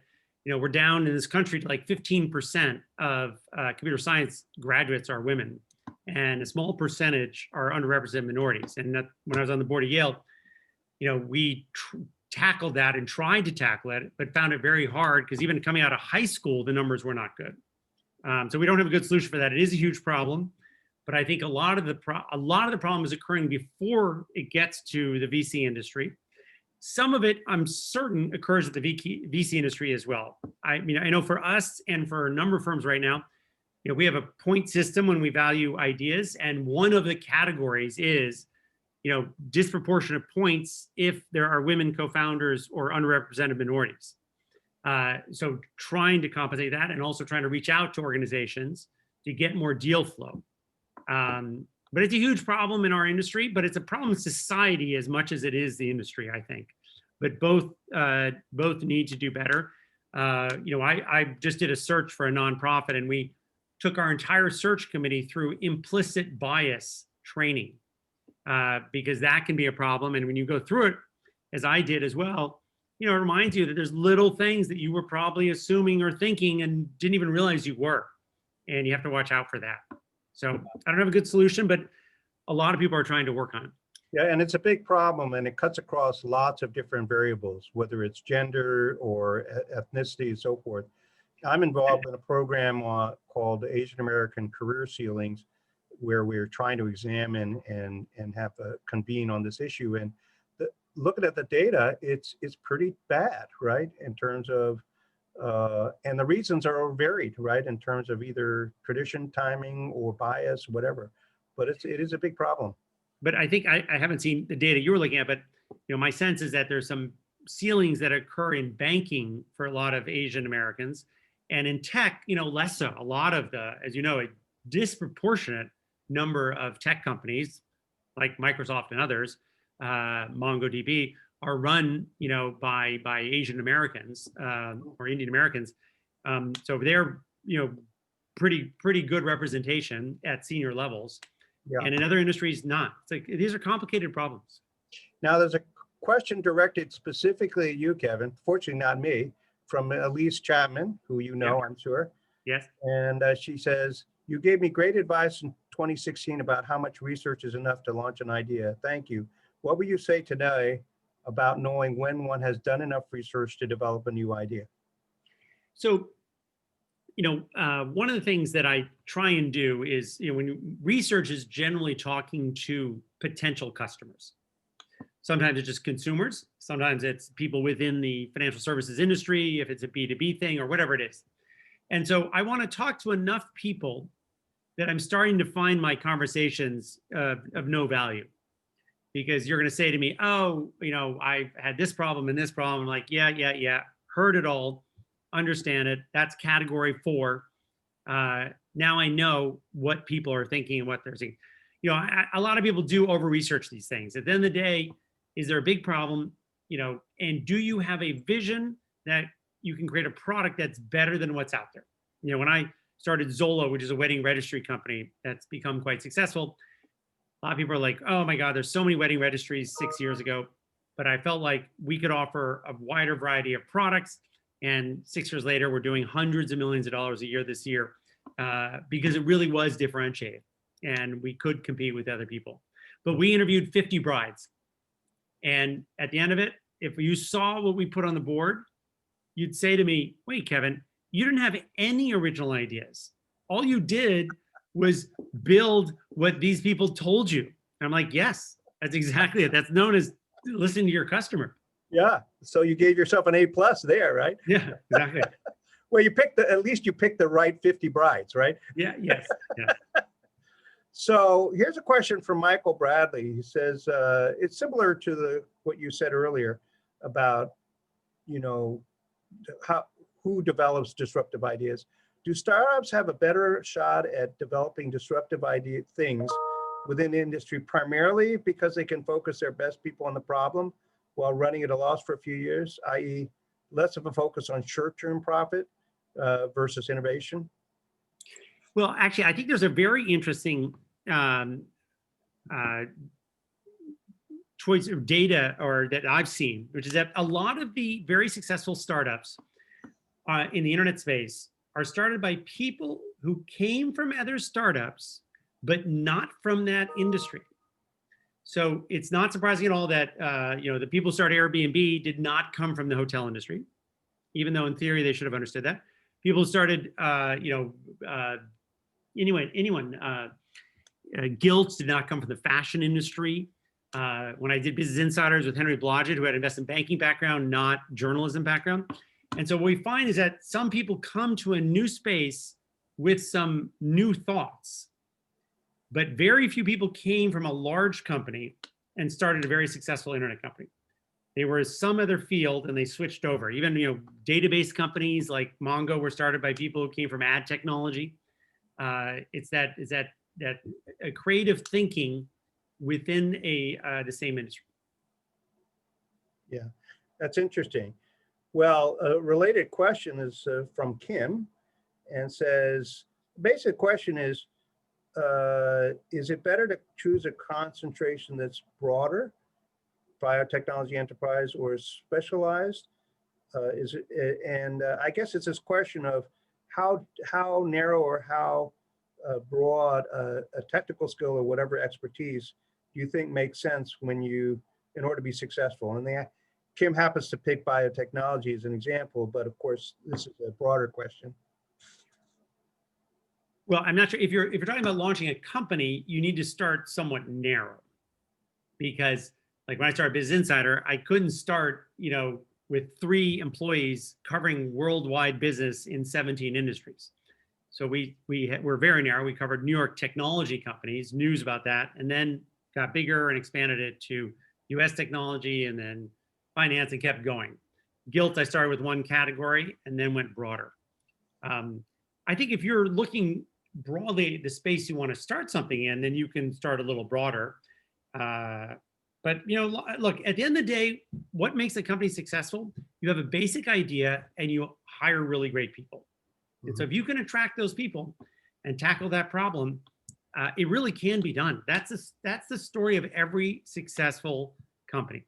we're down in this country to like 15% of computer science graduates are women, and a small percentage are underrepresented minorities. And that, when I was on the board of Yale, we tackled that and tried to tackle it, but found it very hard because even coming out of high school, the numbers were not good. So we don't have a good solution for that. It is a huge problem, but I think a lot of the problem is occurring before it gets to the VC industry. Some of it, I'm certain, occurs at the VC industry as well. I know for us and for a number of firms right now, we have a point system when we value ideas, and one of the categories is, disproportionate points if there are women co-founders or underrepresented minorities. So trying to compensate that, and also trying to reach out to organizations to get more deal flow. But it's a huge problem in our industry, but it's a problem in society as much as it is the industry, I think. But both need to do better. I just did a search for a nonprofit, and we took our entire search committee through implicit bias training, because that can be a problem. And when you go through it, as I did as well, it reminds you that there's little things that you were probably assuming or thinking and didn't even realize you were. And you have to watch out for that. So I don't have a good solution, but a lot of people are trying to work on it. Yeah, and it's a big problem, and it cuts across lots of different variables, whether it's gender or ethnicity and so forth. I'm involved in a program called Asian American Career Ceilings, where we're trying to examine and have a convene on this issue. And looking at the data, it's pretty bad, right? In terms of, and the reasons are varied, right? In terms of either tradition, timing, or bias, whatever. But it is a big problem. But I think I haven't seen the data you were looking at, but my sense is that there's some ceilings that occur in banking for a lot of Asian Americans, and in tech, less so. A lot of as a disproportionate number of tech companies like Microsoft and others, MongoDB, are run, by Asian Americans or Indian Americans. So they're, pretty good representation at senior levels. Yeah. And in other industries, not. It's like, these are complicated problems. Now, there's a question directed specifically at you, Kevin, fortunately not me, from Elise Chapman, who I'm sure. Yes. And she says, you gave me great advice in 2016 about how much research is enough to launch an idea. Thank you. What would you say today about knowing when one has done enough research to develop a new idea? So, one of the things that I try and do is, when research is generally talking to potential customers. Sometimes it's just consumers. Sometimes it's people within the financial services industry, if it's a B2B thing or whatever it is. And so I want to talk to enough people that I'm starting to find my conversations of no value. Because you're going to say to me, oh, I've had this problem and this problem. I'm like, yeah, heard it all, understand it. That's category 4. Now I know what people are thinking and what they're seeing. A lot of people do over-research these things. At the end of the day, is there a big problem? And do you have a vision that you can create a product that's better than what's out there? When I started Zolo, which is a wedding registry company that's become quite successful, a lot of people are like, oh my God, there's so many wedding registries 6 years ago. But I felt like we could offer a wider variety of products. And 6 years later, we're doing hundreds of millions of dollars a year this year because it really was differentiated and we could compete with other people. But we interviewed 50 brides. And at the end of it, if you saw what we put on the board, you'd say to me, wait, Kevin, you didn't have any original ideas. All you did was build what these people told you. I'm like, yes, that's exactly it. That's known as listening to your customer. Yeah. So you gave yourself an A+ there, right? Yeah, exactly. Well, you picked at least you picked the right 50 brides, right? Yeah, yes, yes. So here's a question from Michael Bradley. He says, it's similar to what you said earlier about, you know, who develops disruptive ideas. Do startups have a better shot at developing disruptive idea things within the industry primarily because they can focus their best people on the problem while running at a loss for a few years, i.e. less of a focus on short-term profit versus innovation? Well, actually, I think there's a very interesting um, uh, choice of data or that I've seen, which is that a lot of the very successful startups in the internet space are started by people who came from other startups, but not from that industry. So it's not surprising at all that the people who started Airbnb did not come from the hotel industry, even though in theory they should have understood that. People who started, Guilt did not come from the fashion industry. When I did Business Insiders with Henry Blodgett, who had an investment banking background, not journalism background. And so what we find is that some people come to a new space with some new thoughts, but very few people came from a large company and started a very successful internet company. They were some other field and they switched over. Even database companies like Mongo were started by people who came from ad technology. It's that a creative thinking within the same industry. Yeah, that's interesting. Well, a related question is from Kim and says, basic question is it better to choose a concentration that's broader, biotechnology enterprise, or specialized? I guess it's this question of how narrow or how broad a technical skill or whatever expertise do you think makes sense in order to be successful? And Kim happens to pick biotechnology as an example, but of course this is a broader question. Well, I'm not sure if you're talking about launching a company, you need to start somewhat narrow, because like when I started Business Insider, I couldn't start with 3 employees covering worldwide business in 17 industries. So we're very narrow. We covered New York technology companies, news about that, and then got bigger and expanded it to US technology and then finance and kept going. Guilt, I started with 1 category and then went broader. I think if you're looking broadly at the space you want to start something in, then you can start a little broader. But look, at the end of the day, what makes a company successful? You have a basic idea and you hire really great people. And so if you can attract those people and tackle that problem, it really can be done. That's the story of every successful company.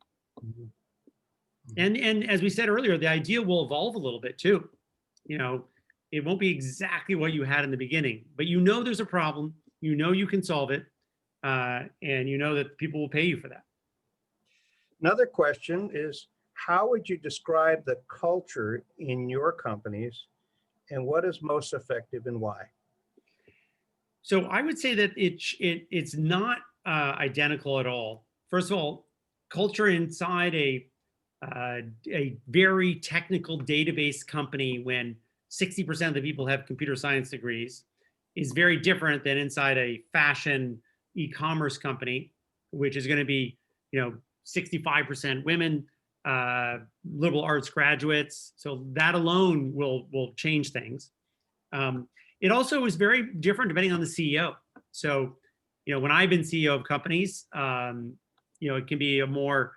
And as we said earlier, the idea will evolve a little bit too. It won't be exactly what you had in the beginning, but there's a problem, you can solve it, and that people will pay you for that. Another question is, how would you describe the culture in your companies and what is most effective and why? So I would say that it's not identical at all. First of all, culture inside a very technical database company, when 60% of the people have computer science degrees, is very different than inside a fashion e-commerce company, which is going to be 65% women, liberal arts graduates. So that alone will change things. It also is very different depending on the CEO. So, when I've been CEO of companies, it can be a more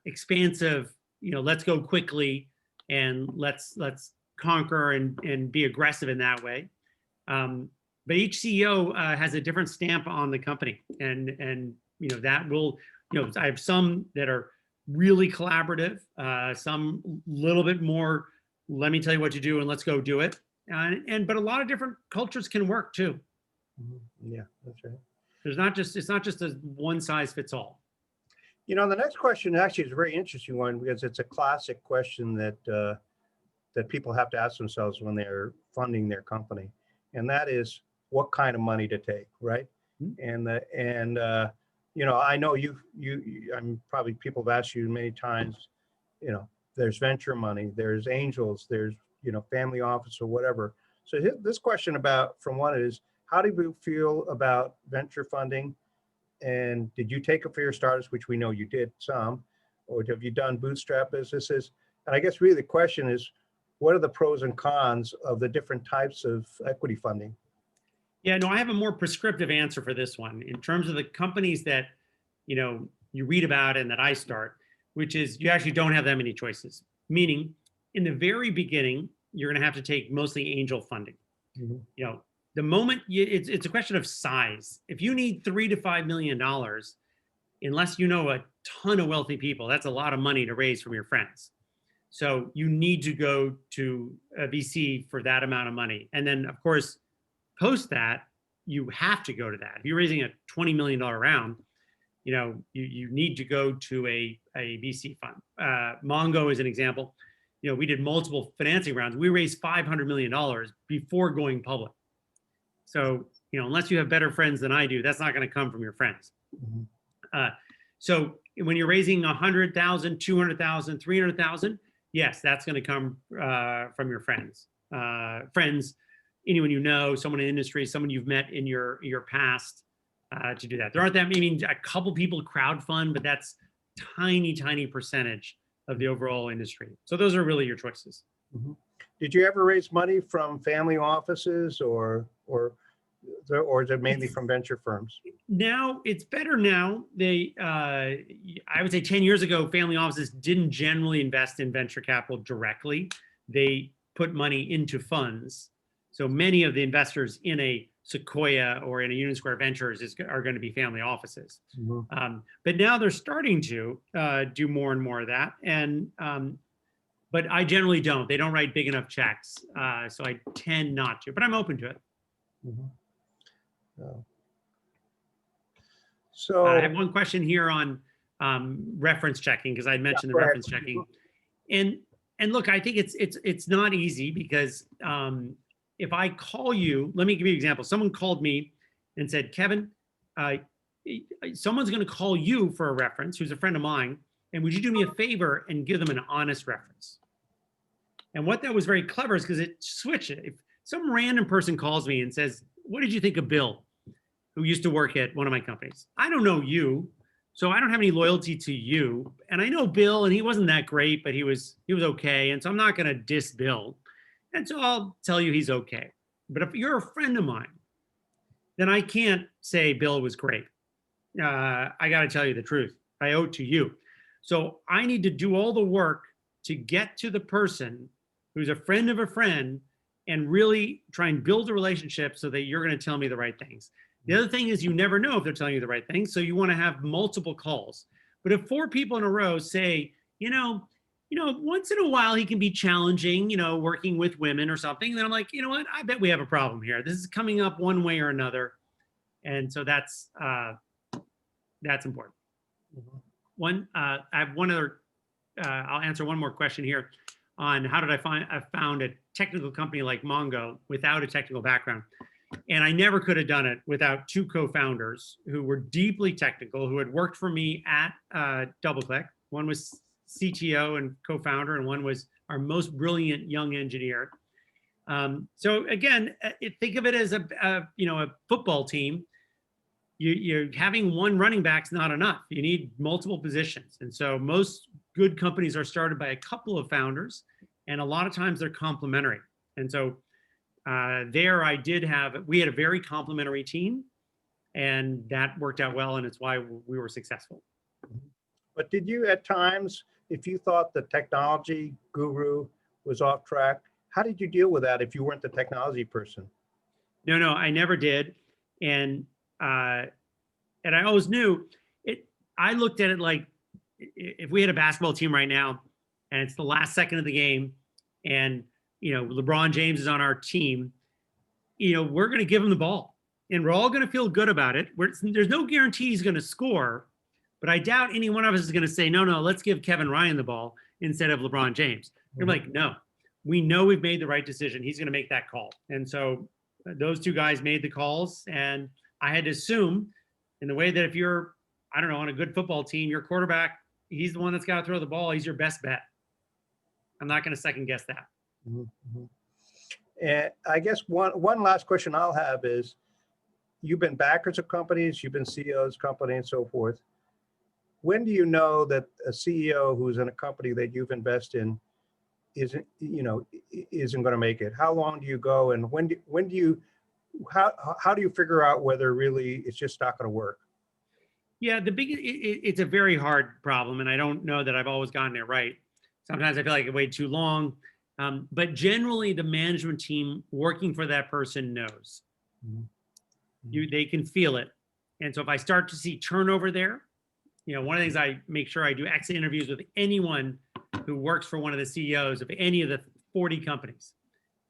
expansive, let's go quickly and let's conquer and be aggressive in that way. But each CEO has a different stamp on the company, and that will, I have some that are really collaborative, some little bit more, let me tell you what to do and let's go do it. But a lot of different cultures can work too. Yeah, that's right. It's not just a one size fits all. The next question actually is a very interesting one, because it's a classic question that people have to ask themselves when they're funding their company, and that is what kind of money to take, right? Mm-hmm. And I know I'm probably people have asked you many times, there's venture money, there's angels, there's, family office or whatever. So this question from one is, how do you feel about venture funding? And did you take it for your startups, which we know you did some, or have you done bootstrap businesses? And I guess really the question is, what are the pros and cons of the different types of equity funding? Yeah, no, I have a more prescriptive answer for this one in terms of the companies that, you read about and that I start, which is you actually don't have that many choices. Meaning, in the very beginning, you're going to have to take mostly angel funding. Mm-hmm. The moment it's a question of size. If you need $3 to $5 million, unless you know a ton of wealthy people, that's a lot of money to raise from your friends. So you need to go to a VC for that amount of money. And then, of course, post that, you have to go to that. If you're raising a $20 million round, you need to go to a VC fund. Mongo is an example. We did multiple financing rounds. We raised $500 million before going public. So, unless you have better friends than I do, that's not going to come from your friends. Mm-hmm. So when you're raising 100,000, 200,000, 300,000, yes, that's going to come from your friends. Anyone you know, someone in the industry, someone you've met in your past to do that. There aren't that many, a couple people crowdfund, but that's tiny percentage of the overall industry. So those are really your choices. Mm-hmm. Did you ever raise money from family offices or is it mainly from venture firms? Now it's better now. I would say 10 years ago, family offices didn't generally invest in venture capital directly. They put money into funds. So many of the investors in a Sequoia or in a Union Square Ventures are going to be family offices. Mm-hmm. But now they're starting to do more and more of that. But I generally don't. They don't write big enough checks. So I tend not to, but I'm open to it. Mm-hmm. So I have one question here on reference checking, because I mentioned the reference checking. And look, I think it's not easy because if I call you, let me give you an example. Someone called me and said, Kevin, someone's going to call you for a reference, who's a friend of mine, and would you do me a favor and give them an honest reference? And what that was very clever is because it switched it. If some random person calls me and says, what did you think of Bill, who used to work at one of my companies? I don't know you, so I don't have any loyalty to you. And I know Bill, and he wasn't that great, but he was okay. And so I'm not going to diss Bill. And so I'll tell you he's okay. But if you're a friend of mine, then I can't say Bill was great. I got to tell you the truth. I owe it to you. So I need to do all the work to get to the person who's a friend of a friend and really try and build a relationship so that you're going to tell me the right things. The other thing is you never know if they're telling you the right things. So you want to have multiple calls. But if 4 people in a row say, once in a while he can be challenging, working with women or something, then I'm like, you know what? I bet we have a problem here. This is coming up one way or another. And so that's important. Mm-hmm. I have one other, I'll answer one more question here on how did I found a technical company like Mongo without a technical background. And I never could have done it without 2 co-founders who were deeply technical, who had worked for me at DoubleClick. One was CTO and co-founder, and one was our most brilliant young engineer. So again, think of it as a football team. You're having one running back's not enough. You need multiple positions. And so most good companies are started by a couple of founders, and a lot of times they're complementary. And so we had a very complementary team, and that worked out well, and it's why we were successful. But did you at times, if you thought the technology guru was off track, how did you deal with that if you weren't the technology person? No, I never did. And I always knew it. I looked at it like if we had a basketball team right now and it's the last second of the game and, LeBron James is on our team, we're going to give him the ball and we're all going to feel good about it. There's no guarantee he's going to score, but I doubt any one of us is going to say, no, let's give Kevin Ryan the ball instead of LeBron James. You're like, no, we know we've made the right decision. He's going to make that call. And so those 2 guys made the calls, and I had to assume in the way that if you're I don't know, on a good football team, your quarterback, he's the one that's got to throw the ball. He's your best bet. I'm not going to second guess that. Mm-hmm. And I guess one last question I'll have is, you've been backers of companies, you've been CEOs of companies and so forth. When do you know that a CEO who's in a company that you've invested in isn't going to make it? How long do you go, and how do you figure out whether really it's just not going to work? Yeah, it's a very hard problem, and I don't know that I've always gotten it right. Sometimes I feel like I wait too long, but generally the management team working for that person knows. Mm-hmm. They can feel it, and so if I start to see turnover there, one of the things I make sure I do exit interviews with anyone who works for one of the CEOs of any of the 40 companies,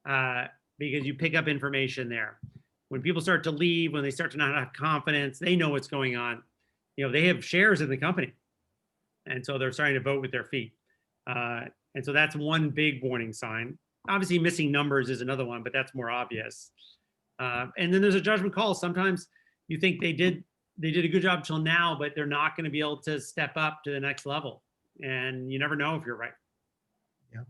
because you pick up information there. When people start to leave, when they start to not have confidence, they know what's going on. They have shares in the company, and so they're starting to vote with their feet. And so that's one big warning sign. Obviously, missing numbers is another one, but that's more obvious. And then there's a judgment call. Sometimes you think they did a good job till now, but they're not going to be able to step up to the next level. And you never know if you're right. Yeah.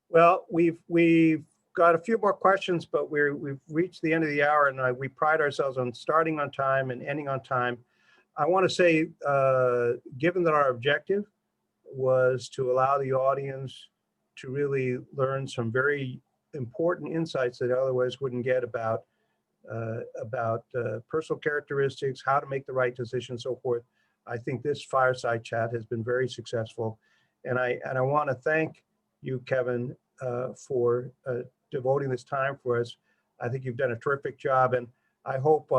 Well, we've got a few more questions, but we've reached the end of the hour, and we pride ourselves on starting on time and ending on time. I want to say, given that our objective was to allow the audience to really learn some very important insights that otherwise wouldn't get about personal characteristics, how to make the right decision, so forth, I think this fireside chat has been very successful. And I want to thank you, Kevin, for devoting this time for us. I think you've done a terrific job, and I hope,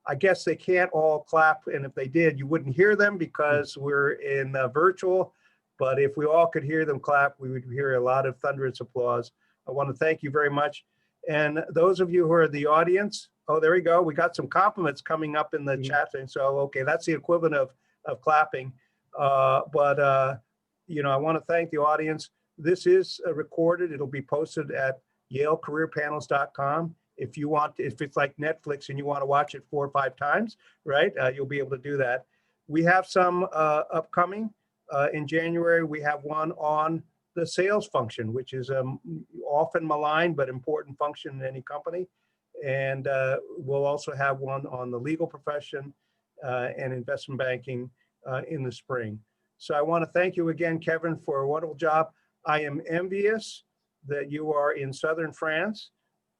I guess they can't all clap, and if they did, you wouldn't hear them because we're in virtual, but if we all could hear them clap, we would hear a lot of thunderous applause. I want to thank you very much. And those of you who are in the audience, oh, there we go. We got some compliments coming up in the chat thing. So, okay, that's the equivalent of clapping. I want to thank the audience. This is recorded. It'll be posted at yalecareerpanels.com. If it's like Netflix and you want to watch it 4 or 5 times, right? You'll be able to do that. We have some upcoming in January. We have one on the sales function, which is often maligned but important function in any company. And we'll also have one on the legal profession and investment banking in the spring. So I want to thank you again, Kevin, for a wonderful job. I am envious that you are in southern France.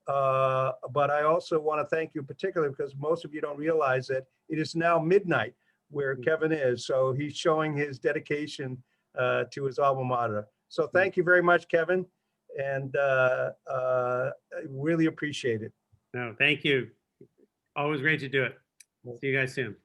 But I also want to thank you particularly because most of you don't realize that it is now midnight where Kevin is. So he's showing his dedication to his alma mater. So thank you very much, Kevin. And I really appreciate it. No, thank you. Always great to do it. See you guys soon.